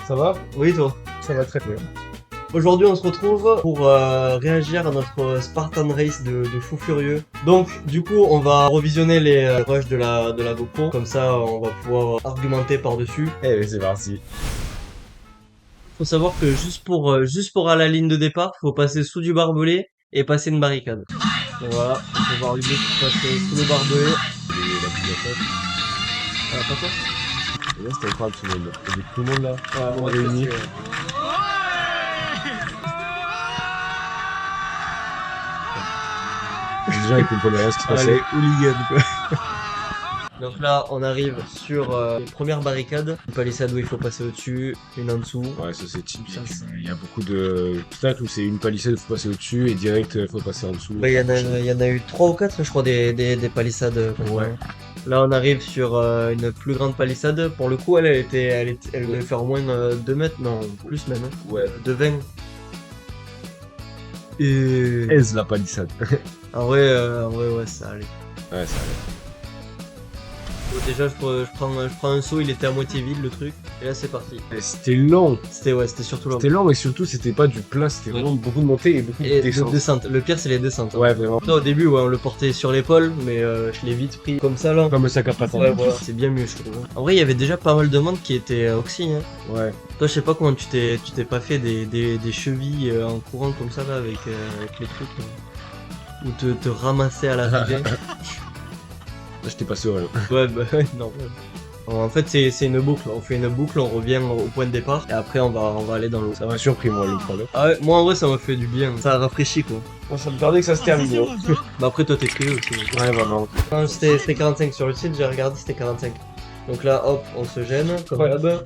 Ça va? Oui, toi. Ça va très bien. Aujourd'hui, on se retrouve pour réagir à notre Spartan Race de fou furieux. Donc, du coup, on va revisionner les rushs de la GoPro. Comme ça, on va pouvoir argumenter par-dessus. Eh oui, c'est parti. Faut savoir que juste pour à la ligne de départ, faut passer sous du barbelé et passer une barricade. Donc voilà, on peut voir Hugo qui passe sous le barbelé. Et la bibliothèque. Ah, pas toi? Et là, c'était incroyable tout le monde. Il y avait tout le monde là. Ouais, On on est va réunis. passer, Déjà, ils comprenaient rien ce qui se passait. les hooligans, quoi. Donc là, on arrive sur les premières barricades. Une palissade où il faut passer au-dessus, une en dessous. Ouais, ça c'est typique. Ça, c'est- Il y a beaucoup de obstacles où c'est une palissade, il faut passer au-dessus et direct, il faut passer en dessous. Bah, il y en a eu 3 ou 4, je crois, des palissades. Comme Ouais. ça. Là, on arrive sur une plus grande palissade. Pour le coup, elle devait faire au moins 2 mètres, non, plus même. Hein. Ouais. De 20. Et... Aise la palissade. En vrai, ouais, ça allait. Ouais, ça allait. Bon, déjà, je prends un saut, il était à moitié vide le truc. Et là, c'est parti. Et c'était long. C'était surtout long. C'était long et surtout, c'était pas du plat, c'était vraiment beaucoup de montées et beaucoup de Et de descentes. descente. Le pire, c'est les descentes. Hein. Ouais, vraiment. Là, au début, ouais, on le portait sur l'épaule, mais je l'ai vite pris comme ça là. Comme un sac à patin. Ouais, voilà, c'est bien mieux, je trouve. En vrai, il y avait déjà pas mal de monde qui était oxy. Hein. Ouais. Toi, je sais pas comment tu t'es pas fait des chevilles en courant comme ça là avec les trucs. Ou te ramasser à l'arrivée. Là, j'étais pas serein. Ouais, bah ouais, non. Ouais. En fait, c'est une boucle. On fait une boucle, on revient au point de départ et après on va aller dans l'eau. Ça m'a surpris, moi, le problème. Ah ouais, moi en vrai, ça m'a fait du bien. Ça rafraîchit quoi. Moi, ça me tardait que ça se termine. Bah après, toi, t'es pris aussi. Ouais, vraiment. Non, c'était 45 sur le site, j'ai regardé, c'était 45. Donc là, hop, on se gêne, comme Ouais. d'hab.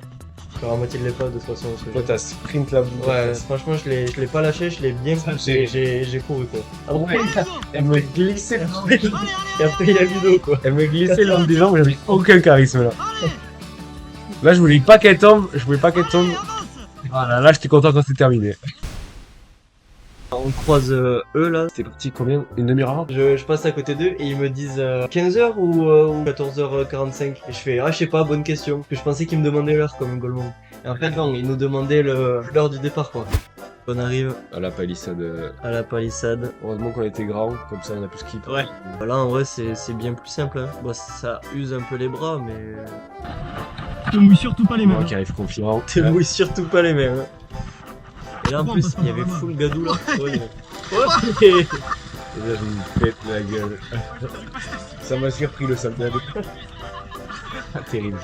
Faire à moitié de l'épaule, de toute façon, on se Toi, gêne. t'as sprint la boue. Ouais, franchement, je l'ai pas lâché, je l'ai bien Ça, poussé, j'ai couru quoi. Après, Elle me glissait et après, il y a Ludo quoi. Elle me glissait l'homme des jambes, j'avais aucun charisme là. Là, je voulais pas qu'elle tombe, Voilà, là, j'étais content quand c'est terminé. On croise eux là. T'es parti combien? Une demi-heure avant? Je passe à côté d'eux et ils me disent 15h ou 14h45. Et je fais, ah, je sais pas, bonne question. Parce que je pensais qu'ils me demandaient l'heure comme Golemon. Et en fait, non, ils nous demandaient l'heure du départ quoi. On arrive À la palissade. à la palissade. Heureusement qu'on était grand, comme ça on a pu skip. Ouais. Là, en vrai, c'est bien plus simple. Hein. Bon, ça use un peu les bras, mais. Te mouille surtout pas les mains. Moi qui arrive confiant. Te mouille surtout pas les mains. Hein. Et là, en plus, il y avait full gadou là. Ouais. Ouais. Et là, je me pète la gueule. Ça m'a surpris le saltade. Ah, terrible.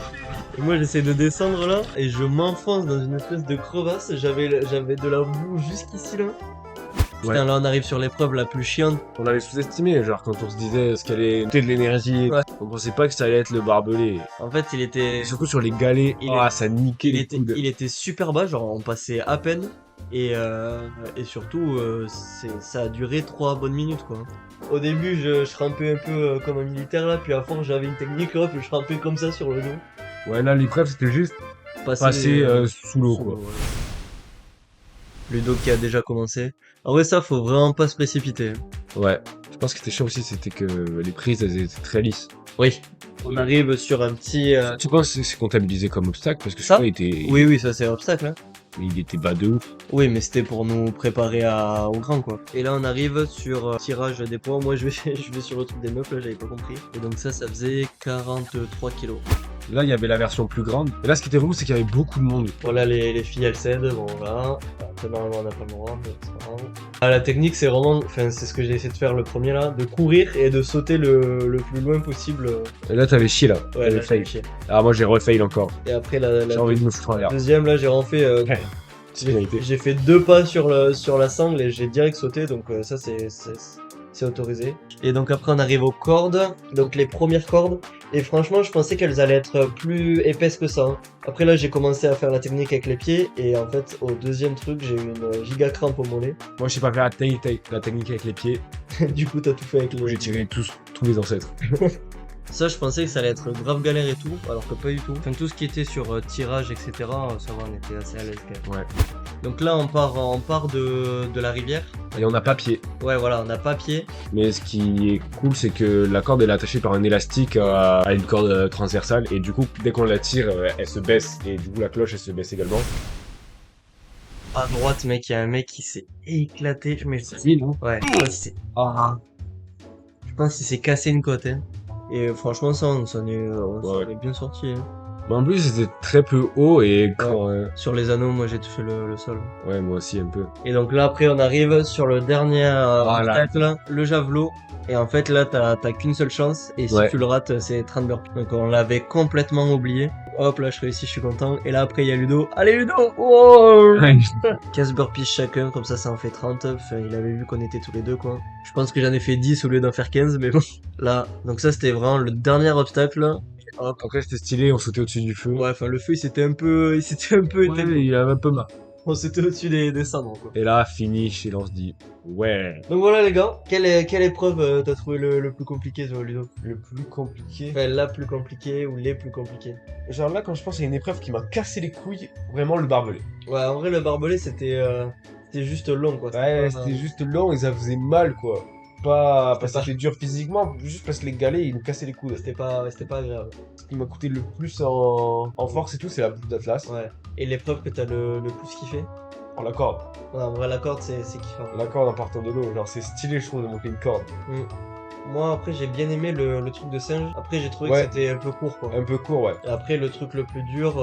Et moi, j'essaie de descendre là et je m'enfonce dans une espèce de crevasse. J'avais de la boue jusqu'ici là. Ouais. Putain, là, on arrive sur l'épreuve la plus chiante. On avait sous-estimé, genre quand on se disait ce qu'elle allait coûter de l'énergie. Ouais. On pensait pas que ça allait être le barbelé. En fait, il était. Et surtout sur les galets, ça niquait les coudes. Il était super bas, genre on passait à peine. Et surtout, ça a duré 3 bonnes minutes quoi. Au début, je rampais un peu comme un militaire là, puis à force j'avais une technique là, puis je rampais comme ça sur le dos. Ouais, là l'épreuve c'était juste passer sous l'eau quoi. Ouais. Ludo qui a déjà commencé. En vrai, ça faut vraiment pas se précipiter. Ouais. Je pense que c'était chiant aussi, c'était que les prises elles étaient très lisses. Oui. On arrive sur un petit. Tu penses que c'est comptabilisé comme obstacle? Parce que Ça ça, il était. Oui, ça c'est obstacle. Hein. Il était bas de ouf. Oui, mais c'était pour nous préparer au grand quoi. Et là, on arrive sur tirage des poids. Moi, je vais sur le truc des meufs là, j'avais pas compris. Et donc ça faisait 43 kilos. Là, il y avait la version plus grande. Et là, ce qui était relou, c'est qu'il y avait beaucoup de monde. Voilà, les filles elles cèdent. Bon, voilà. Après, normalement, on n'a pas le droit, mais c'est pas grave. Ah, la technique, c'est vraiment. Enfin, c'est ce que j'ai essayé de faire le premier là. De courir et de sauter le plus loin possible. Et là, t'avais chié là. Ouais, T'avais là, fail. j'ai chié. Ah, moi, j'ai refail encore. Et après, J'ai envie de me foutre en l'air. deuxième, là, j'ai refait. C'est vérité. J'ai fait 2 pas sur la sangle et j'ai direct sauté, donc ça c'est autorisé. Et donc après on arrive aux cordes, donc les premières cordes, et franchement je pensais qu'elles allaient être plus épaisses que ça. Hein. Après là j'ai commencé à faire la technique avec les pieds, et en fait au deuxième truc j'ai eu une giga crampe au mollet. Moi, je sais pas faire la technique avec les pieds. Du coup t'as tout fait avec J'ai les... tiré tous mes ancêtres. Ça, je pensais que ça allait être grave galère et tout, alors que pas du tout. Enfin, tout ce qui était sur tirage, etc., ça va, on était assez à l'aise quand même. Ouais. Donc là, on part de la rivière. Et on a pas pied. Ouais, voilà, on a pas pied. Mais ce qui est cool, c'est que la corde elle est attachée par un élastique à une corde transversale. Et du coup, dès qu'on la tire, elle se baisse. Et du coup, la cloche elle se baisse également. À droite, mec, il y a un mec qui s'est éclaté. Mais non? ouais, je pense qu'il s'est cassé une côte. Hein. Et franchement, on s'en est bien sorti. Hein. Mais en plus, c'était très peu haut et quand. Sur les anneaux, moi j'ai touché le sol. Ouais, moi aussi un peu. Et donc là, après, on arrive sur le dernier Voilà. obstacle, le javelot. Et en fait, là, t'as qu'une seule chance. Et si Ouais. tu le rates, c'est 30 burpees. Donc on l'avait complètement oublié. Hop, là, je réussis, je suis content. Et là, après, il y a Ludo. Allez, Ludo! Oh 15 burpees chacun, comme ça en fait 30. Enfin, il avait vu qu'on était tous les deux, quoi. Je pense que j'en ai fait 10 au lieu d'en faire 15, mais bon. Là, donc ça, c'était vraiment le dernier obstacle. Hop. Après, c'était stylé, on sautait au-dessus du feu. Ouais, enfin, le feu, il s'était un peu Ouais, éteint. il avait un peu marre. On s'était au-dessus des cendres, quoi. Et là, finish, et là, on se dit, ouais. Donc voilà, les gars. Quelle épreuve t'as trouvé le plus compliqué, toi, Ludo? Le plus compliqué. Enfin, la plus compliquée ou les plus compliqués. Genre là, quand je pense à une épreuve qui m'a cassé les couilles, vraiment le barbelé. Ouais, en vrai, le barbelé, c'était juste long, quoi. Ouais, pas- c'était juste long et ça faisait mal, quoi. Pas C'était parce que pas- c'était dur physiquement, juste parce que les galets, ils nous cassaient les coudes. C'était pas agréable. Ce qui m'a coûté le plus en force et tout, c'est la boule d'Atlas. Ouais. Et l'épreuve que t'as le plus kiffé? En la corde. Ouais, en vrai, la corde, c'est kiffant. La corde en partant de l'eau. Genre, c'est stylé, je trouve, de monter une corde. Mm. Moi, après, j'ai bien aimé le truc de singe. Après, j'ai trouvé Ouais. que c'était un peu court, quoi. Un peu court, ouais. Et après, le truc le plus dur,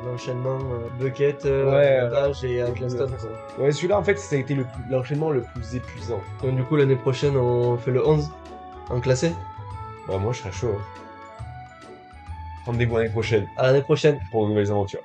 l'enchaînement bucket, Ouais, nage et Acklaston, quoi. Ouais, celui-là, en fait, ça a été l'enchaînement le plus épuisant. Donc, du coup, l'année prochaine, on fait le 11 en classé. Bah, moi, je serais chaud. Hein. Rendez-vous l'année prochaine À l'année prochaine. pour de nouvelles aventures.